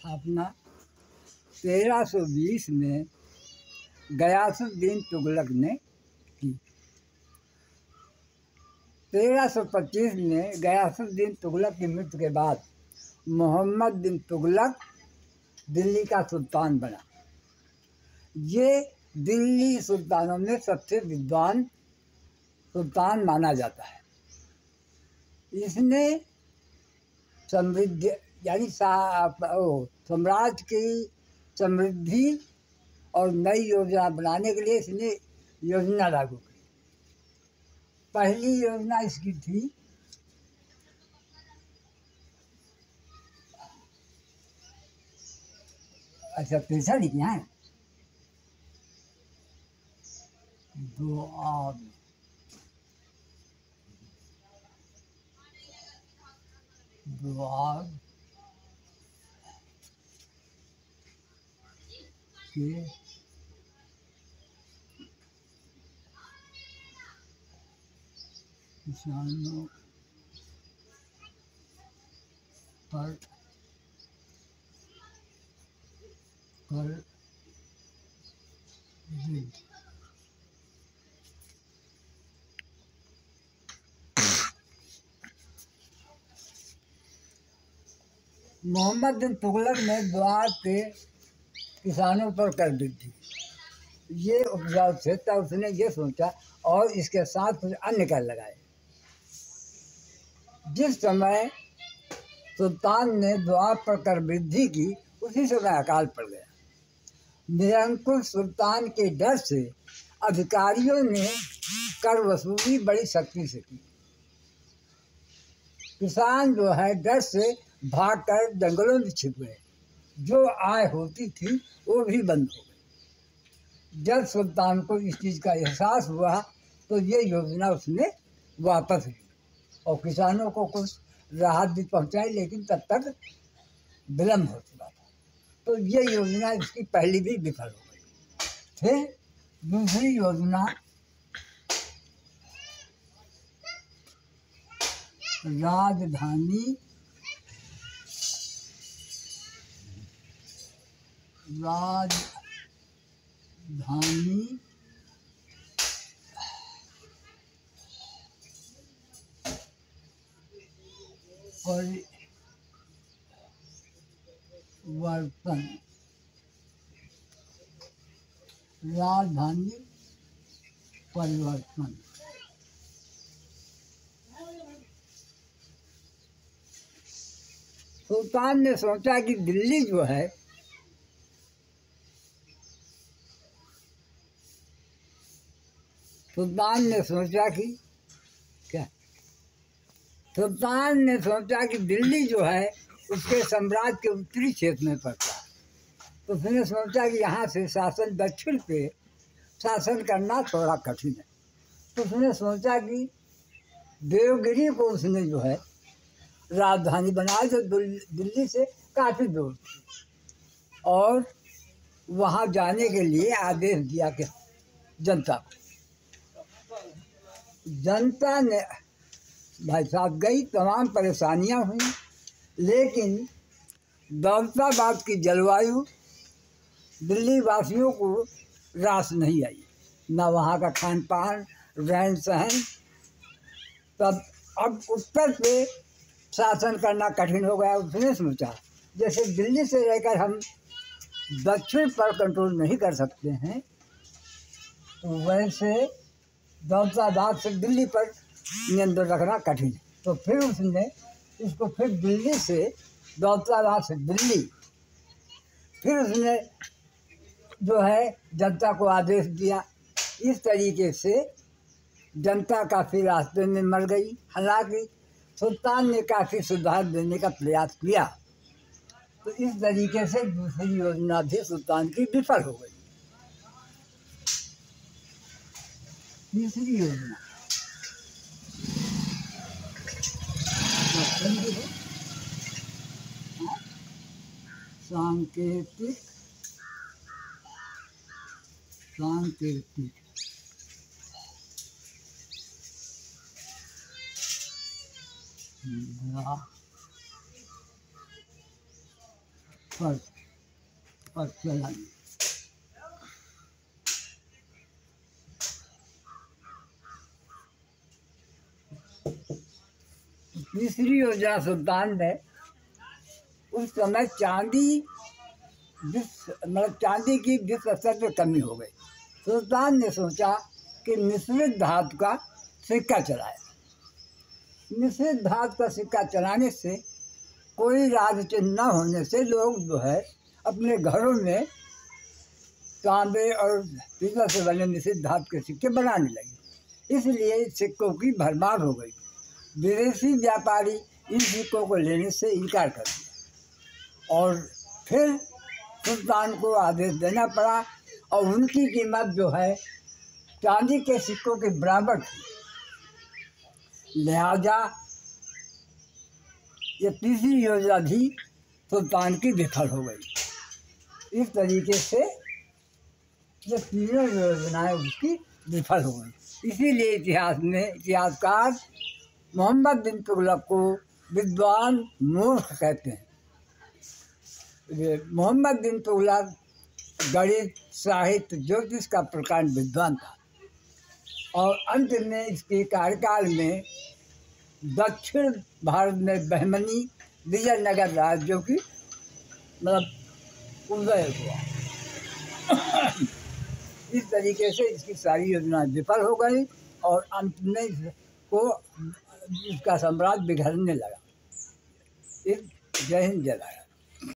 स्थापना 1320 में गयासुद्दीन तुगलक ने की। 1325 में गयासुद्दीन तुगलक की मृत्यु के बाद मोहम्मद बिन तुगलक दिल्ली का सुल्तान बना। ये दिल्ली सुल्तानों में सबसे विद्वान सुल्तान माना जाता है। इसने समृद्धि यानी साम्राज्य की समृद्धि और नई योजना बनाने के लिए इसने योजना लागू की। पहली योजना इसकी थी अच्छा पैसा लिखना है दुआब दुआब के किसानों पर कर मोहम्मद बिन तुगलक ने द्वार के किसानों पर कर वृद्धि ये उपजाऊ थे, तब उसने ये सोचा और इसके साथ कुछ अन्य कर लगाए। जिस समय सुल्तान ने द्वार पर कर वृद्धि की उसी समय अकाल पड़ गया। निरंकुश सुल्तान के डर से अधिकारियों ने कर वसूली बड़ी सख्ती से की। किसान जो है डर से भागकर जंगलों में छिप गए। जो आय होती थी वो भी बंद हो गई। जब सुल्तान को इस चीज़ का एहसास हुआ तो ये योजना उसने वापस ली और किसानों को कुछ राहत भी पहुंचाई, लेकिन तब तक विलम्ब हो चुका था। तो ये योजना इसकी पहली भी विफल हो गई। फिर दूसरी योजना राजधानी परिवर्तन सुल्तान ने सोचा कि दिल्ली जो है सुल्तान ने सोचा कि दिल्ली जो है उसके साम्राज्य के उत्तरी क्षेत्र में पड़ता है। तो उसने सोचा कि यहाँ से शासन दक्षिण पे शासन करना थोड़ा कठिन है। तो उसने सोचा कि देवगिरी को उसने जो है राजधानी बनाया, जो दिल्ली से काफ़ी दूर थी, और वहाँ जाने के लिए आदेश दिया कि जनता को। जनता ने भाई साहब गई, तमाम परेशानियां हुई, लेकिन दौलताबाद की जलवायु दिल्ली वासियों को रास नहीं आई। न वहाँ का खान पान रहन सहन। तब अब उत्तर पे शासन करना कठिन हो गया। उसने सोचा जैसे दिल्ली से रहकर हम दक्षिण पर कंट्रोल नहीं कर सकते हैं, तो वैसे दौलताबाद से दिल्ली पर नियंत्रण रखना कठिन है। तो फिर उसने इसको फिर दिल्ली से दौलताबाद से दिल्ली, फिर उसने जो है जनता को आदेश दिया। इस तरीके से जनता काफ़ी रास्ते में मर गई। हालांकि सुल्तान ने काफ़ी सुधार देने का प्रयास किया। तो इस तरीके से दूसरी योजना भी सुल्तान की विफल हो गई। तीसरी योजना सांकेतिक पर चलानी। तीसरी योजना सुल्तान ने उस समय चांदी की जिस स्तर पर कमी हो गई, सुल्तान ने सोचा कि मिश्रित धातु का सिक्का चलाए। मिश्रित धातु का सिक्का चलाने से कोई राज चिन्ह न होने से लोग जो है अपने घरों में तांबे और पीतल से बने मिश्रित धातु के सिक्के बनाने लगे। इसलिए सिक्कों की भरमार हो गई। विदेशी व्यापारी इन सिक्कों को लेने से इनकार कर दिया और फिर सुल्तान को आदेश देना पड़ा और उनकी कीमत जो है चांदी के सिक्कों के बराबर थी। लिहाजा ये तीसरी योजना भी सुल्तान की विफल हो गई। इस तरीके से ये तीनों योजनाएं उसकी विफल हो गई। इसीलिए इतिहासकार मोहम्मद बिन तुगलक को विद्वान मूर्ख कहते हैं। मोहम्मद बिन तुगलक गणित, साहित्य, ज्योतिष का प्रकांड विद्वान था और अंत में इसके कार्यकाल में दक्षिण भारत में बहमनी विजयनगर राज्यों की उदय हुआ। इस तरीके से इसकी सारी योजना विफल हो गई और अंत में इसका साम्राज्य बिखरने लगा। जय हिंद, जय भारत।